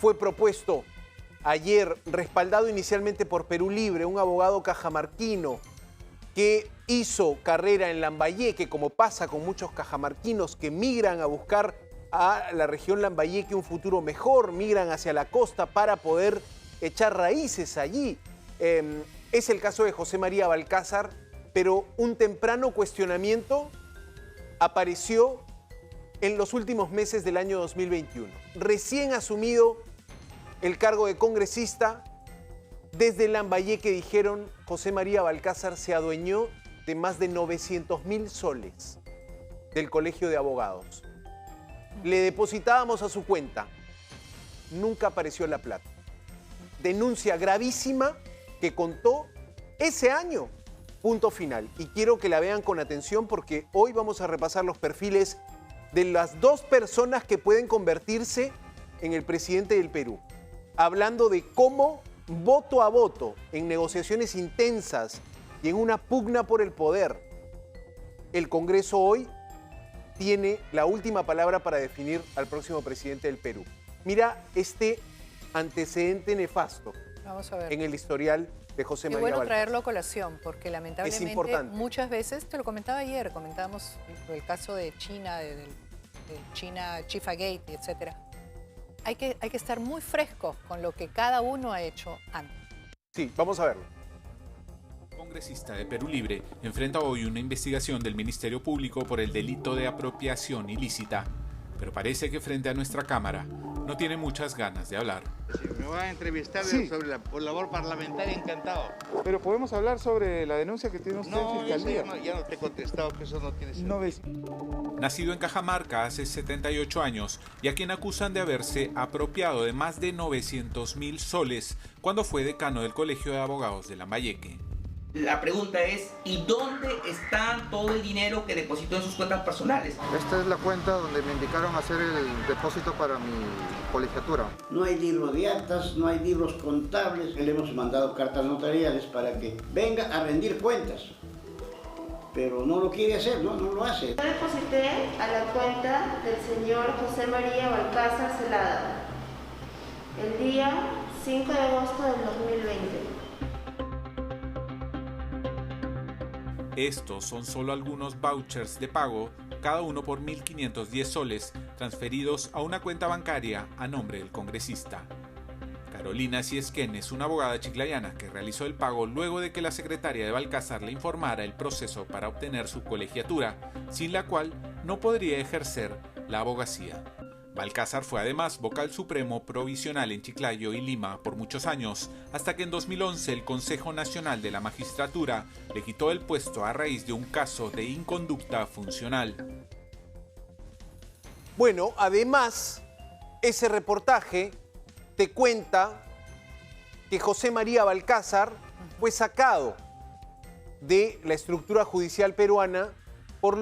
Fue propuesto ayer, respaldado inicialmente por Perú Libre, un abogado cajamarquino que hizo carrera en Lambayeque, como pasa con muchos cajamarquinos que migran a buscar a la región Lambayeque un futuro mejor, migran hacia la costa para poder echar raíces allí. Es el caso de José María Balcázar, pero un temprano cuestionamiento apareció en los últimos meses del año 2021. Recién asumido el cargo de congresista, desde Lambayeque dijeron José María Balcázar se adueñó de más de 900.000 soles del Colegio de Abogados. Le depositábamos a su cuenta. Nunca apareció la plata. Denuncia gravísima que contó ese año. Punto final. Y quiero que la vean con atención porque hoy vamos a repasar los perfiles de las dos personas que pueden convertirse en el presidente del Perú. Hablando de cómo, voto a voto, en negociaciones intensas y en una pugna por el poder, el Congreso hoy tiene la última palabra para definir al próximo presidente del Perú. Mira este antecedente nefasto Vamos a ver. en el historial de José María Balcázar. Es bueno traerlo a colación, porque lamentablemente muchas veces, te lo comentaba ayer, comentábamos el caso de China, del China Chifagate, etc. Hay que estar muy frescos con lo que cada uno ha hecho antes. Sí, vamos a verlo. Congresista de Perú Libre enfrenta hoy una investigación del Ministerio Público por el delito de apropiación ilícita, pero parece que frente a nuestra Cámara no tiene muchas ganas de hablar. Si me van a entrevistar sobre la labor parlamentaria, encantado. Pero podemos hablar sobre la denuncia que tiene usted en Fiscalía. Ya no te he contestado, que eso no tiene sentido. Nacido en Cajamarca hace 78 años y a quien acusan de haberse apropiado de más de 900.000 soles cuando fue decano del Colegio de Abogados de Lambayeque. La pregunta es, ¿y dónde está todo el dinero que depositó en sus cuentas personales? Esta es la cuenta donde me indicaron hacer el depósito para mi colegiatura. No hay libro de actas, no hay libros contables. Le hemos mandado cartas notariales para que venga a rendir cuentas. Pero no lo quiere hacer, no lo hace. Yo deposité a la cuenta del señor José María Balcázar Celada el día 5 de agosto del 2020. Estos son solo algunos vouchers de pago, cada uno por 1.510 soles, transferidos a una cuenta bancaria a nombre del congresista. Carolina Ciesquén es una abogada chiclayana que realizó el pago luego de que la secretaria de Balcázar le informara el proceso para obtener su colegiatura, sin la cual no podría ejercer la abogacía. Balcázar fue además vocal supremo provisional en Chiclayo y Lima por muchos años, hasta que en 2011 el Consejo Nacional de la Magistratura le quitó el puesto a raíz de un caso de inconducta funcional. Bueno, además, ese reportaje te cuenta que José María Balcázar fue sacado de la estructura judicial peruana por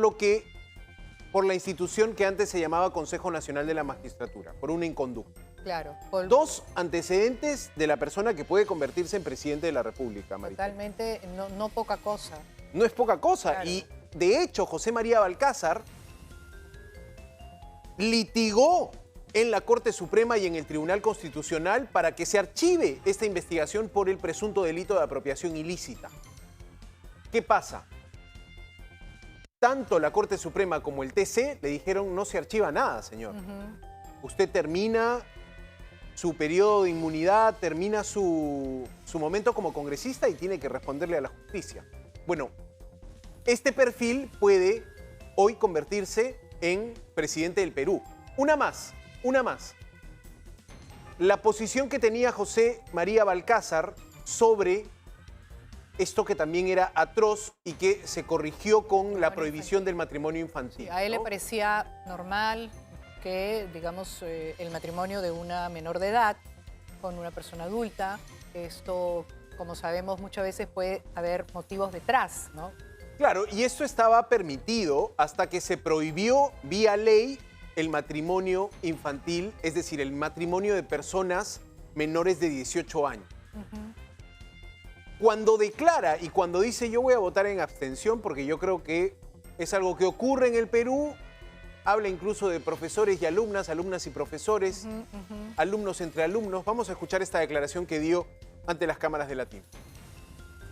la institución que antes se llamaba Consejo Nacional de la Magistratura, por una inconducta. Claro. Dos antecedentes de la persona que puede convertirse en presidente de la República, Marita. Totalmente, no poca cosa. No es poca cosa. Claro. Y de hecho, José María Balcázar litigó en la Corte Suprema y en el Tribunal Constitucional para que se archive esta investigación por el presunto delito de apropiación ilícita. ¿Qué pasa? Tanto la Corte Suprema como el TC le dijeron no se archiva nada, señor. Usted termina su periodo de inmunidad, termina su momento como congresista y tiene que responderle a la justicia. Bueno, este perfil puede hoy convertirse en presidente del Perú. Una más. La posición que tenía José María Balcázar sobre esto que también era atroz y que se corrigió con la prohibición del matrimonio infantil. Sí, a él le parecía normal que, digamos, el matrimonio de una menor de edad con una persona adulta. Esto, como sabemos, muchas veces puede haber motivos detrás, ¿no? Claro, y esto estaba permitido hasta que se prohibió vía ley el matrimonio infantil, es decir, el matrimonio de personas menores de 18 años. Cuando declara y cuando dice yo voy a votar en abstención porque yo creo que es algo que ocurre en el Perú habla incluso de profesores y alumnas, alumnas y profesores, alumnos entre alumnos. Vamos a escuchar esta declaración que dio ante las cámaras de Latín.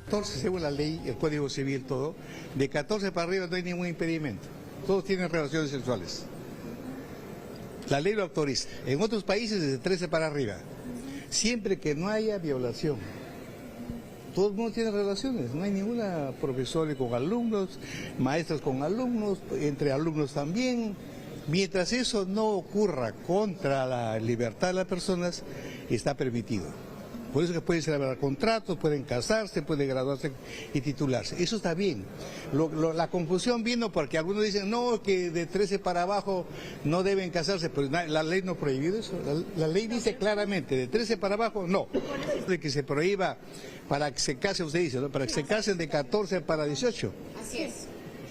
14, según la ley, el Código Civil, todo, de 14 para arriba no hay ningún impedimento. Todos tienen relaciones sexuales. La ley lo autoriza. En otros países desde 13 para arriba. Siempre que no haya violación. Todo el mundo tiene relaciones, no hay ninguna profesora con alumnos, maestros con alumnos, entre alumnos también. Mientras eso no ocurra contra la libertad de las personas, está permitido. Por eso que pueden celebrar contratos, pueden casarse, pueden graduarse y titularse. Eso está bien. La confusión vino porque algunos dicen, no, que de 13 para abajo no deben casarse, pero la ley no prohíbe eso. La ley dice claramente, de 13 para abajo, no. De que se prohíba para que se casen, usted dice, ¿no? Para que se casen de 14 para 18. Así es.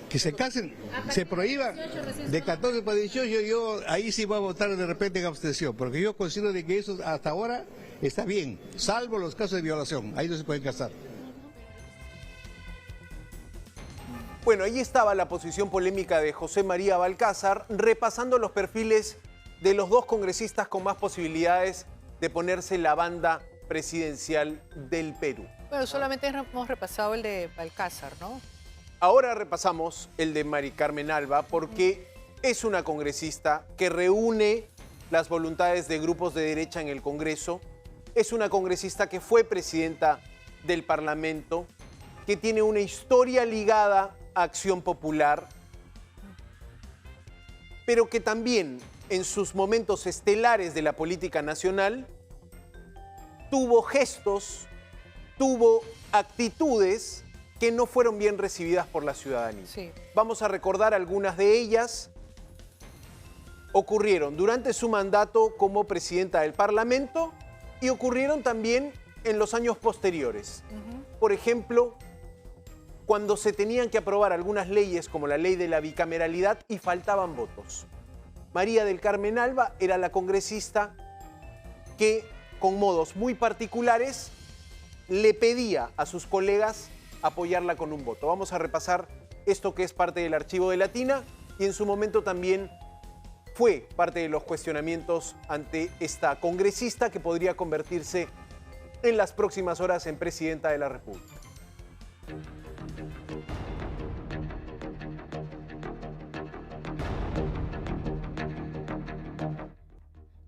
Que se casen, se prohíba de 14 para 18, yo ahí sí voy a votar de repente en abstención, porque yo considero de que eso hasta ahora está bien, salvo los casos de violación, ahí no se pueden casar. Bueno, ahí estaba la posición polémica de José María Balcázar, repasando los perfiles de los dos congresistas con más posibilidades de ponerse la banda presidencial del Perú. Bueno, solamente hemos repasado el de Balcázar, ¿no? Ahora repasamos el de Mari Carmen Alba porque es una congresista que reúne las voluntades de grupos de derecha en el Congreso. Es una congresista que fue presidenta del Parlamento, que tiene una historia ligada a Acción Popular, pero que también en sus momentos estelares de la política nacional tuvo gestos, tuvo actitudes que no fueron bien recibidas por la ciudadanía. Sí. Vamos a recordar algunas de ellas. Ocurrieron durante su mandato como presidenta del Parlamento y ocurrieron también en los años posteriores. Por ejemplo, cuando se tenían que aprobar algunas leyes como la ley de la bicameralidad y faltaban votos. María del Carmen Alba era la congresista que, con modos muy particulares, le pedía a sus colegas apoyarla con un voto. Vamos a repasar esto que es parte del archivo de Latina y en su momento también fue parte de los cuestionamientos ante esta congresista que podría convertirse en las próximas horas en presidenta de la República.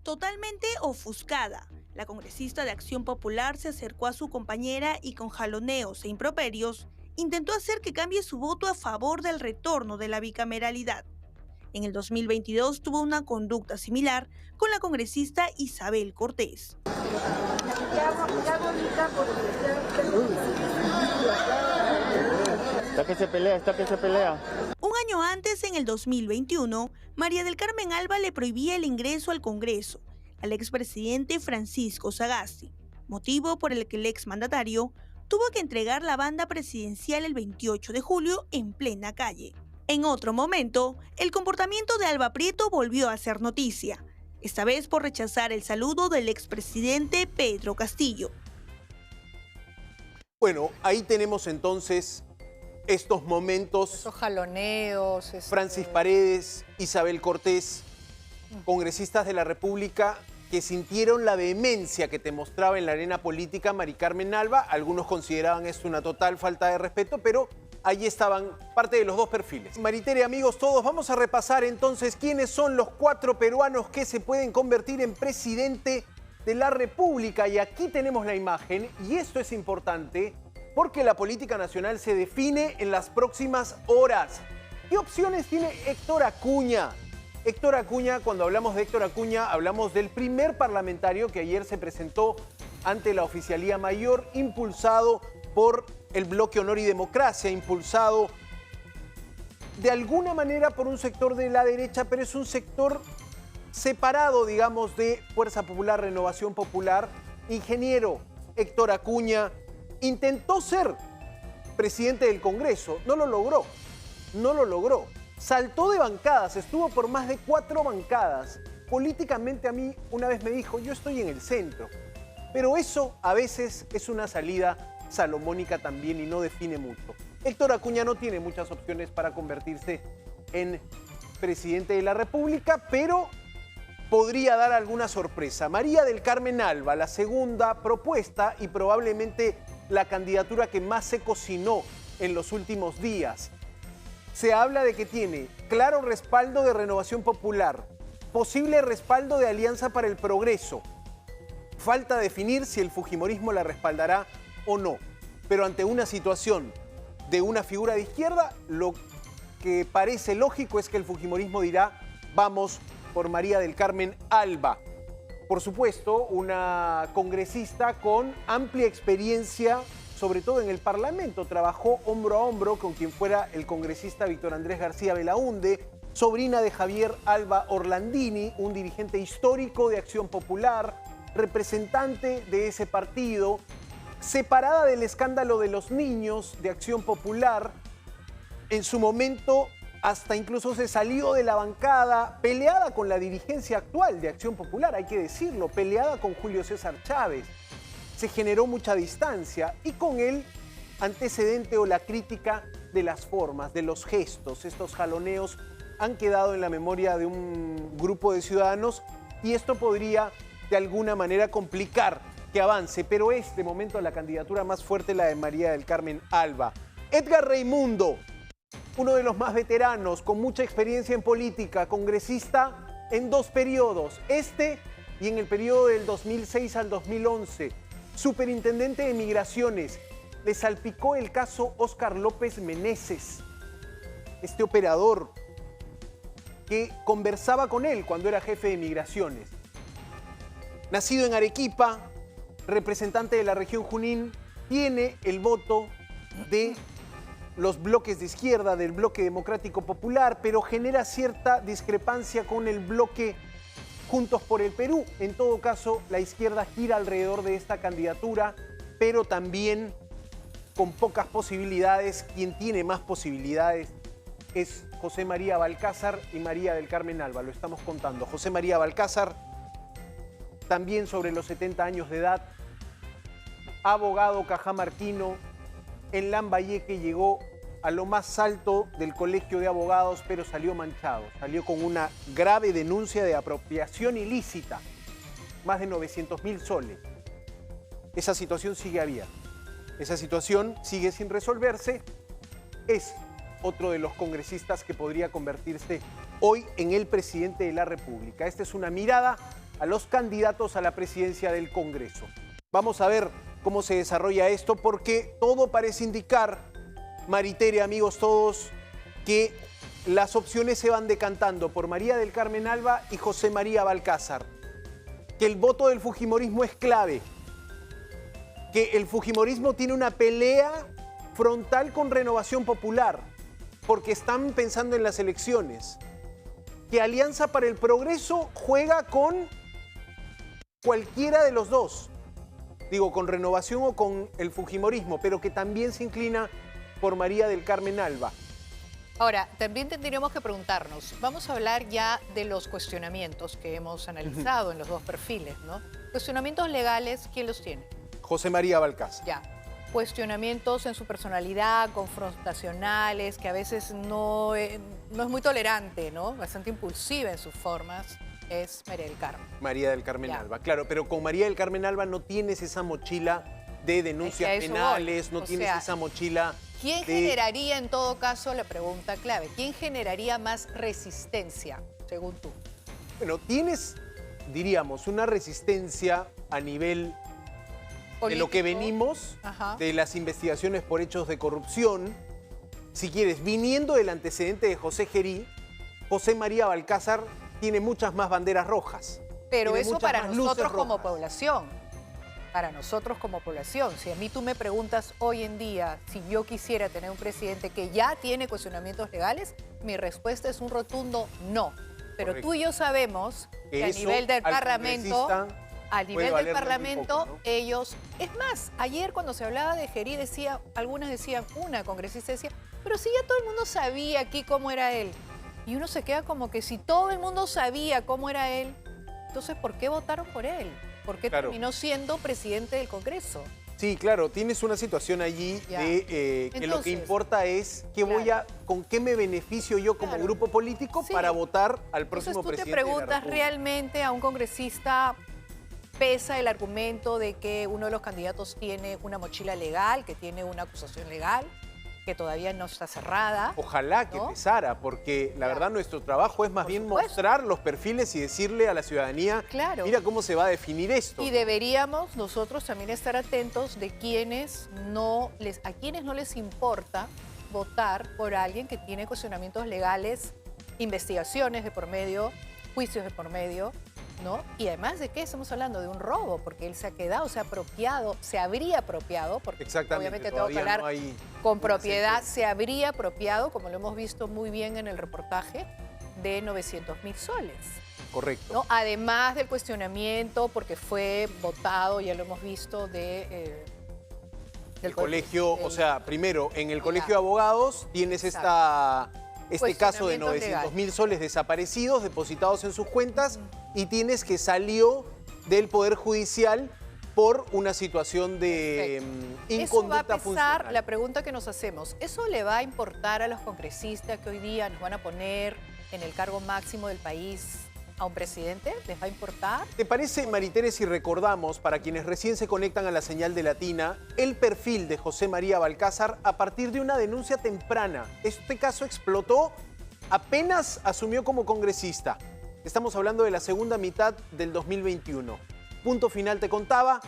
Totalmente ofuscada, la congresista de Acción Popular se acercó a su compañera y con jaloneos e improperios intentó hacer que cambie su voto a favor del retorno de la bicameralidad. En el 2022 tuvo una conducta similar con la congresista Isabel Cortés. Está que se pelea. Un año antes, en el 2021, María del Carmen Alba le prohibía el ingreso al Congreso al expresidente Francisco Sagasti, motivo por el que el exmandatario tuvo que entregar la banda presidencial el 28 de julio en plena calle. En otro momento, el comportamiento de Alba Prieto volvió a ser noticia, esta vez por rechazar el saludo del expresidente Pedro Castillo. Bueno, ahí tenemos entonces estos momentos. Esos jaloneos. Francis Paredes, Isabel Cortés, congresistas de la República que sintieron la vehemencia que te mostraba en la arena política Mari Carmen Alba. Algunos consideraban esto una total falta de respeto, pero ahí estaban parte de los dos perfiles. Maritere, amigos todos, vamos a repasar entonces quiénes son los 4 peruanos que se pueden convertir en presidente de la República. Y aquí tenemos la imagen, y esto es importante porque la política nacional se define en las próximas horas. ¿Qué opciones tiene Héctor Acuña? Héctor Acuña, cuando hablamos de Héctor Acuña, hablamos del primer parlamentario que ayer se presentó ante la Oficialía Mayor, impulsado por el Bloque Honor y Democracia, impulsado de alguna manera por un sector de la derecha, pero es un sector separado, digamos, de Fuerza Popular, Renovación Popular. Ingeniero Héctor Acuña intentó ser presidente del Congreso, no lo logró. Saltó de bancadas, estuvo por más de 4 bancadas. Políticamente a mí una vez me dijo, yo estoy en el centro. Pero eso a veces es una salida salomónica también y no define mucho. Héctor Acuña no tiene muchas opciones para convertirse en presidente de la República, pero podría dar alguna sorpresa. María del Carmen Alba, la segunda propuesta y probablemente la candidatura que más se cocinó en los últimos días. Se habla de que tiene claro respaldo de Renovación Popular, posible respaldo de Alianza para el Progreso. Falta definir si el fujimorismo la respaldará o no. Pero ante una situación de una figura de izquierda, lo que parece lógico es que el fujimorismo dirá, vamos por María del Carmen Alba. Por supuesto, una congresista con amplia experiencia, sobre todo en el Parlamento. Trabajó hombro a hombro con quien fuera el congresista Víctor Andrés García Belaúnde, sobrina de Javier Alba Orlandini, un dirigente histórico de Acción Popular, representante de ese partido, separada del escándalo de los niños de Acción Popular. En su momento hasta incluso se salió de la bancada, peleada con la dirigencia actual de Acción Popular, hay que decirlo, peleada con Julio César Chávez. Se generó mucha distancia y con el antecedente o la crítica de las formas, de los gestos. Estos jaloneos han quedado en la memoria de un grupo de ciudadanos y esto podría de alguna manera complicar que avance, pero es de momento la candidatura más fuerte, la de María del Carmen Alba. Edgar Raimundo, uno de los más veteranos, con mucha experiencia en política, congresista en 2 periodos, y en el periodo del 2006 al 2011, superintendente de Migraciones. Le salpicó el caso Óscar López Meneses, este operador que conversaba con él cuando era jefe de Migraciones. Nacido en Arequipa, representante de la región Junín, tiene el voto de los bloques de izquierda, del bloque democrático popular, pero genera cierta discrepancia con el bloque Juntos por el Perú. En todo caso, la izquierda gira alrededor de esta candidatura, pero también con pocas posibilidades. Quien tiene más posibilidades es José María Balcázar y María del Carmen Alba. Lo estamos contando. José María Balcázar, también sobre los 70 años de edad, abogado cajamarquino, en Lambayeque llegó a lo más alto del colegio de abogados, pero salió manchado. Salió con una grave denuncia de apropiación ilícita, más de 900.000 soles. Esa situación sigue abierta. Esa situación sigue sin resolverse. Es otro de los congresistas que podría convertirse hoy en el presidente de la República. Esta es una mirada a los candidatos a la presidencia del Congreso. Vamos a ver cómo se desarrolla esto, porque todo parece indicar, Maritere, amigos todos, que las opciones se van decantando por María del Carmen Alba y José María Balcázar. Que el voto del fujimorismo es clave. Que el fujimorismo tiene una pelea frontal con Renovación Popular, porque están pensando en las elecciones. Que Alianza para el Progreso juega con cualquiera de los dos. Digo, con Renovación o con el fujimorismo, pero que también se inclina por María del Carmen Alba. Ahora, también tendríamos que preguntarnos, vamos a hablar ya de los cuestionamientos que hemos analizado en los 2 perfiles, ¿no? Cuestionamientos legales, ¿quién los tiene? José María Balcázar. Ya. Cuestionamientos en su personalidad, confrontacionales, que a veces no es muy tolerante, ¿no? Bastante impulsiva en sus formas. Es María del Carmen. María del Carmen Alba, claro, pero con María del Carmen Alba no tienes esa mochila de denuncias penales, no tienes esa mochila. ¿Quién generaría en todo caso, la pregunta clave, quién generaría más resistencia, según tú? Bueno, tienes, diríamos, una resistencia a nivel político, de lo que venimos, de las investigaciones por hechos de corrupción. Si quieres, viniendo del antecedente de José Gerí, José María Balcázar tiene muchas más banderas rojas. Pero eso para nosotros como población. Para nosotros como población. Si a mí tú me preguntas hoy en día si yo quisiera tener un presidente que ya tiene cuestionamientos legales, mi respuesta es un rotundo no. Pero correcto. Tú y yo sabemos que a nivel del Parlamento, ellos... Es más, ayer cuando se hablaba de Gerí, algunas decían, una congresista decía, pero si ya todo el mundo sabía aquí cómo era él. Y uno se queda como que si todo el mundo sabía cómo era él, entonces ¿por qué votaron por él? ¿Por qué terminó siendo presidente del Congreso? Sí, claro, tienes una situación allí de que entonces, lo que importa es con qué me beneficio yo como grupo político para votar al próximo presidente de la República. Entonces tú te preguntas, ¿realmente a un congresista pesa el argumento de que uno de los candidatos tiene una mochila legal, que tiene una acusación legal, que todavía no está cerrada? Ojalá que pesara, porque la verdad nuestro trabajo es más bien mostrar los perfiles y decirle a la ciudadanía, mira cómo se va a definir esto. Y deberíamos nosotros también estar atentos de a quienes no les importa votar por alguien que tiene cuestionamientos legales, investigaciones de por medio, juicios de por medio, ¿no? Y además de qué estamos hablando de un robo, porque él se ha quedado, se habría apropiado, porque obviamente tengo que hablar con propiedad, se habría apropiado, como lo hemos visto muy bien en el reportaje, de 900.000 soles. Correcto. ¿No? Además del cuestionamiento, porque fue votado, ya lo hemos visto, del colegio, o sea, primero, en el colegio de abogados tienes este caso de 900.000 soles desaparecidos, depositados en sus cuentas, y tienes que salió del Poder Judicial por una situación de inconducta funcional. Eso va a pesar, la pregunta que nos hacemos, ¿eso le va a importar a los congresistas que hoy día nos van a poner en el cargo máximo del país a un presidente? ¿Les va a importar? ¿Te parece, Maritere, si recordamos, para quienes recién se conectan a la señal de Latina, el perfil de José María Balcázar a partir de una denuncia temprana? Este caso explotó apenas asumió como congresista. Estamos hablando de la segunda mitad del 2021. Punto Final te contaba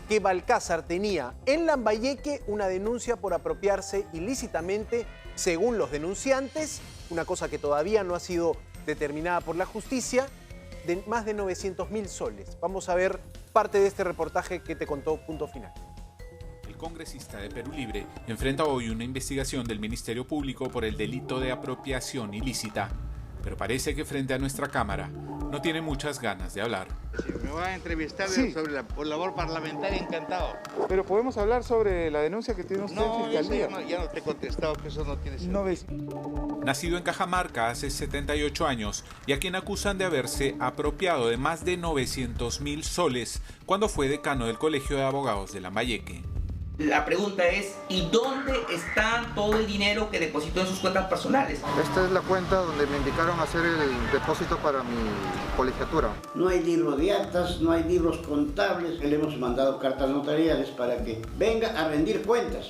que Balcázar tenía en Lambayeque una denuncia por apropiarse ilícitamente, según los denunciantes, una cosa que todavía no ha sido determinada por la justicia, de más de 900.000 soles. Vamos a ver parte de este reportaje que te contó Punto Final. El congresista de Perú Libre enfrenta hoy una investigación del Ministerio Público por el delito de apropiación ilícita, pero parece que frente a nuestra cámara no tiene muchas ganas de hablar. Si me va a entrevistar sobre la labor parlamentaria, encantado. Pero podemos hablar sobre la denuncia que tiene usted en Fiscalía. Ya no te he contestado, que eso no tiene sentido. Nacido en Cajamarca hace 78 años y a quien acusan de haberse apropiado de más de 900.000 soles cuando fue decano del Colegio de Abogados de Lambayeque. La pregunta es, ¿y dónde está todo el dinero que depositó en sus cuentas personales? Esta es la cuenta donde me indicaron hacer el depósito para mi colegiatura. No hay libro de actas, no hay libros contables. Le hemos mandado cartas notariales para que venga a rendir cuentas.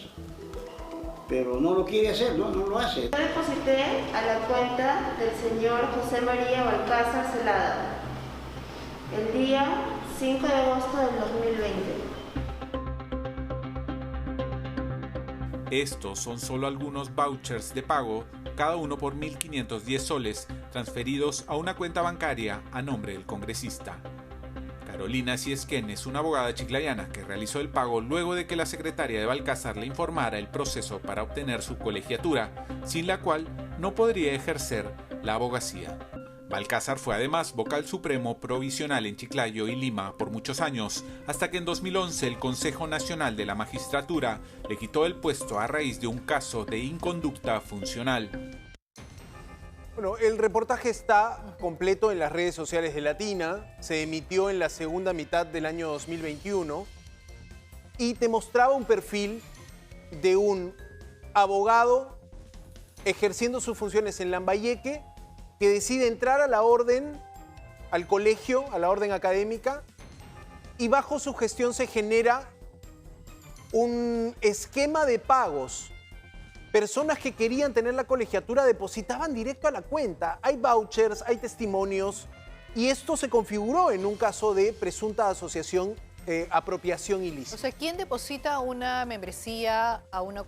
Pero no lo quiere hacer, no lo hace. Yo deposité a la cuenta del señor José María Balcázar Celada el día 5 de agosto del 2020. Estos son solo algunos vouchers de pago, cada uno por 1.510 soles, transferidos a una cuenta bancaria a nombre del congresista. Carolina Ciesquén es una abogada chiclayana que realizó el pago luego de que la secretaria de Balcázar le informara el proceso para obtener su colegiatura, sin la cual no podría ejercer la abogacía. Balcázar fue además vocal supremo provisional en Chiclayo y Lima por muchos años, hasta que en 2011 el Consejo Nacional de la Magistratura le quitó el puesto a raíz de un caso de inconducta funcional. Bueno, el reportaje está completo en las redes sociales de Latina, se emitió en la segunda mitad del año 2021 y te mostraba un perfil de un abogado ejerciendo sus funciones en Lambayeque, que decide entrar a la orden, al colegio, a la orden académica, y bajo su gestión se genera un esquema de pagos. Personas que querían tener la colegiatura depositaban directo a la cuenta. Hay vouchers, hay testimonios, y esto se configuró en un caso de presunta asociación, apropiación ilícita. O sea, ¿quién deposita una membresía a una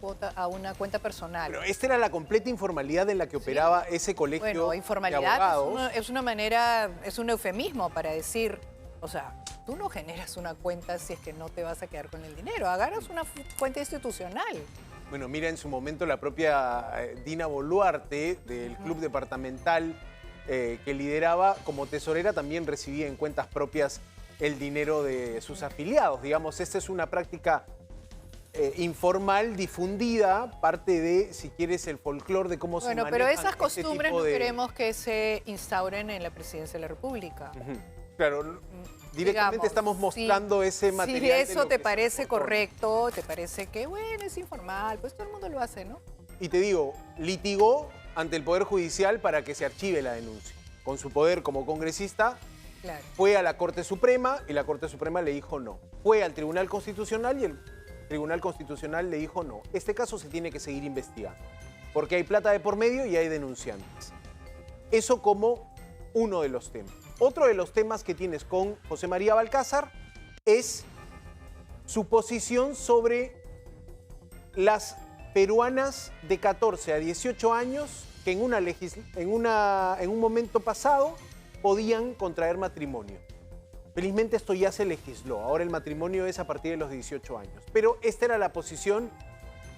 cuenta personal? Pero esta era la completa informalidad en la que operaba ese colegio de abogados. Bueno, informalidad es una manera, es un eufemismo para decir, o sea, tú no generas una cuenta si es que no te vas a quedar con el dinero, agarras una cuenta institucional. Bueno, mira, en su momento la propia Dina Boluarte del club departamental que lideraba como tesorera también recibía en cuentas propias el dinero de sus afiliados. Digamos, esta es una práctica informal, difundida, parte de, si quieres, el folclore de cómo se maneja. Bueno, pero esas costumbres no queremos que se instauren en la presidencia de la República. Claro, directamente estamos mostrando ese material. Si eso te parece correcto, te parece que, bueno, es informal, pues todo el mundo lo hace, ¿no? Y te digo, litigó ante el Poder Judicial para que se archive la denuncia. Con su poder como congresista, claro, fue a la Corte Suprema y la Corte Suprema le dijo no. Fue al Tribunal Constitucional y el Tribunal Constitucional le dijo no. Este caso se tiene que seguir investigando, porque hay plata de por medio y hay denunciantes. Eso como uno de los temas. Otro de los temas que tienes con José María Balcázar es su posición sobre las peruanas de 14 a 18 años que en un momento pasado podían contraer matrimonio. Felizmente esto ya se legisló, ahora el matrimonio es a partir de los 18 años. Pero esta era la posición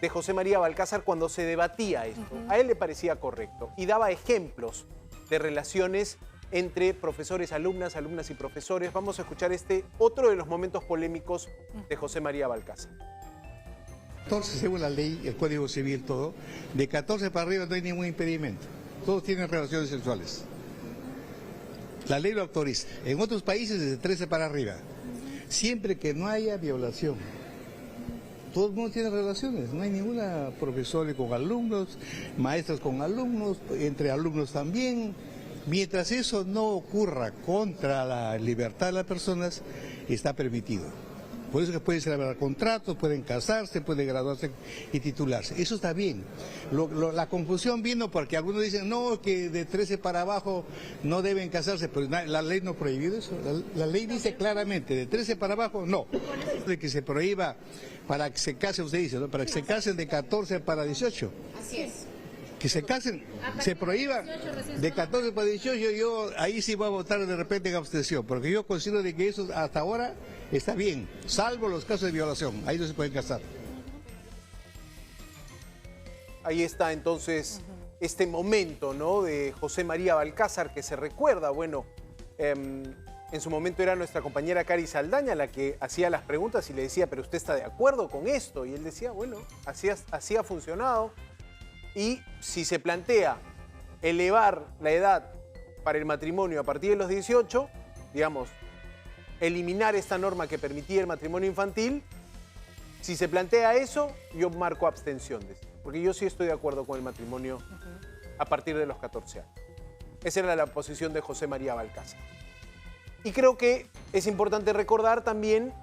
de José María Balcázar cuando se debatía esto. A él le parecía correcto y daba ejemplos de relaciones entre profesores, alumnas y profesores. Vamos a escuchar otro de los momentos polémicos de José María Balcázar. Entonces, según la ley, el Código Civil, todo, de 14 para arriba no hay ningún impedimento. Todos tienen relaciones sexuales. La ley lo autoriza. En otros países, desde 13 para arriba. Siempre que no haya violación. Todo el mundo tiene relaciones. No hay ninguna profesora con alumnos, maestras con alumnos, entre alumnos también. Mientras eso no ocurra contra la libertad de las personas, está permitido. Por eso que pueden celebrar contratos, pueden casarse, pueden graduarse y titularse. Eso está bien. La confusión vino porque algunos dicen, no, que de 13 para abajo no deben casarse, pero la ley no prohíbe eso. La ley dice claramente, de 13 para abajo, no. De que se prohíba para que se casen, usted dice, ¿no? Para que se casen de 14 para 18. Así es. Que se casen, se prohíba de 14 para 18, yo ahí sí voy a votar de repente en abstención, porque yo considero de que eso hasta ahora está bien, salvo los casos de violación, ahí no se pueden casar. Ahí está entonces este momento, ¿no?, de José María Balcázar que se recuerda, bueno, en su momento era nuestra compañera Cari Saldaña la que hacía las preguntas y le decía, pero usted está de acuerdo con esto, y él decía, bueno, así ha funcionado. Y si se plantea elevar la edad para el matrimonio a partir de los 18, digamos, eliminar esta norma que permitía el matrimonio infantil, si se plantea eso, yo marco abstención, porque yo sí estoy de acuerdo con el matrimonio a partir de los 14 años. Esa era la posición de José María Balcázar. Y creo que es importante recordar también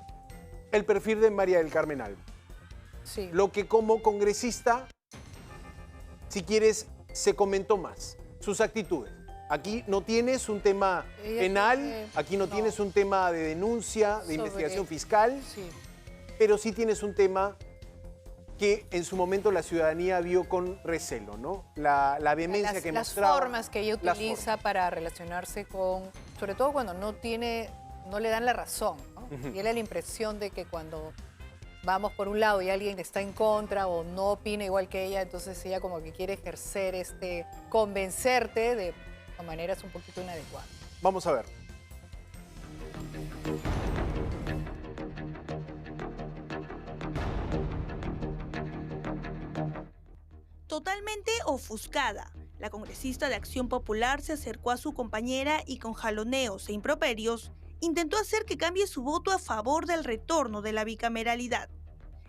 el perfil de María del Carmen Alba. Sí. Lo que como congresista, si quieres, se comentó más, sus actitudes. Aquí no tienes un tema penal, aquí no tienes un tema de denuncia, de investigación fiscal, pero sí tienes un tema que en su momento la ciudadanía vio con recelo, ¿no? La vehemencia que mostraba. Las formas que ella utiliza para relacionarse con, sobre todo cuando no le dan la razón, ¿no? Tiene la impresión de que cuando vamos por un lado y alguien está en contra o no opina igual que ella, entonces ella como que quiere ejercer convencerte de maneras un poquito inadecuadas. Vamos a ver. Totalmente ofuscada, la congresista de Acción Popular se acercó a su compañera y con jaloneos e improperios intentó hacer que cambie su voto a favor del retorno de la bicameralidad.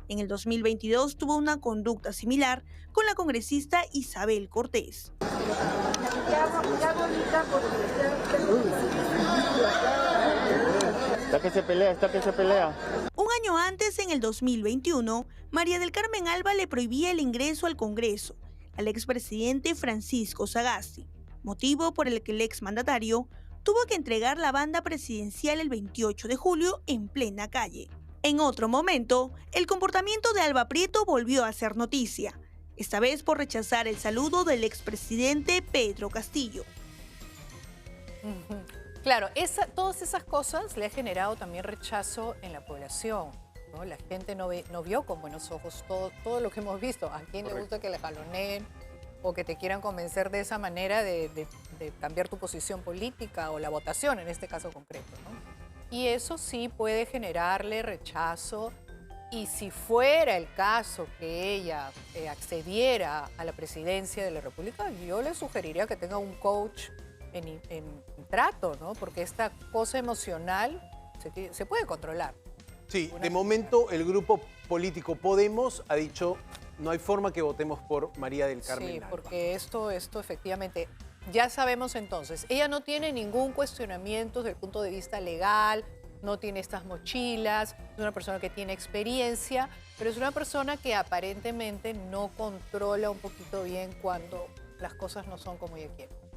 En el 2022 tuvo una conducta similar con la congresista Isabel Cortés. Está que se pelea. Un año antes, en el 2021, María del Carmen Alba le prohibía el ingreso al Congreso al expresidente Francisco Sagasti, motivo por el que el exmandatario tuvo que entregar la banda presidencial el 28 de julio en plena calle. En otro momento, el comportamiento de Alba Prieto volvió a ser noticia, esta vez por rechazar el saludo del expresidente Pedro Castillo. Claro, todas esas cosas le ha generado también rechazo en la población, ¿no? La gente no vio con buenos ojos todo lo que hemos visto. ¿A quién le gusta que le jaloneen o que te quieran convencer de esa manera de cambiar tu posición política o la votación en este caso concreto, ¿no? Y eso sí puede generarle rechazo, y si fuera el caso que ella accediera a la presidencia de la República, yo le sugeriría que tenga un coach en trato, ¿no? Porque esta cosa emocional se puede controlar. Sí, de momento el grupo político Podemos ha dicho no hay forma que votemos por María del Carmen Alba. Sí, porque esto efectivamente, ya sabemos entonces, ella no tiene ningún cuestionamiento desde el punto de vista legal, no tiene estas mochilas, es una persona que tiene experiencia, pero es una persona que aparentemente no controla un poquito bien cuando las cosas no son como ella quiere.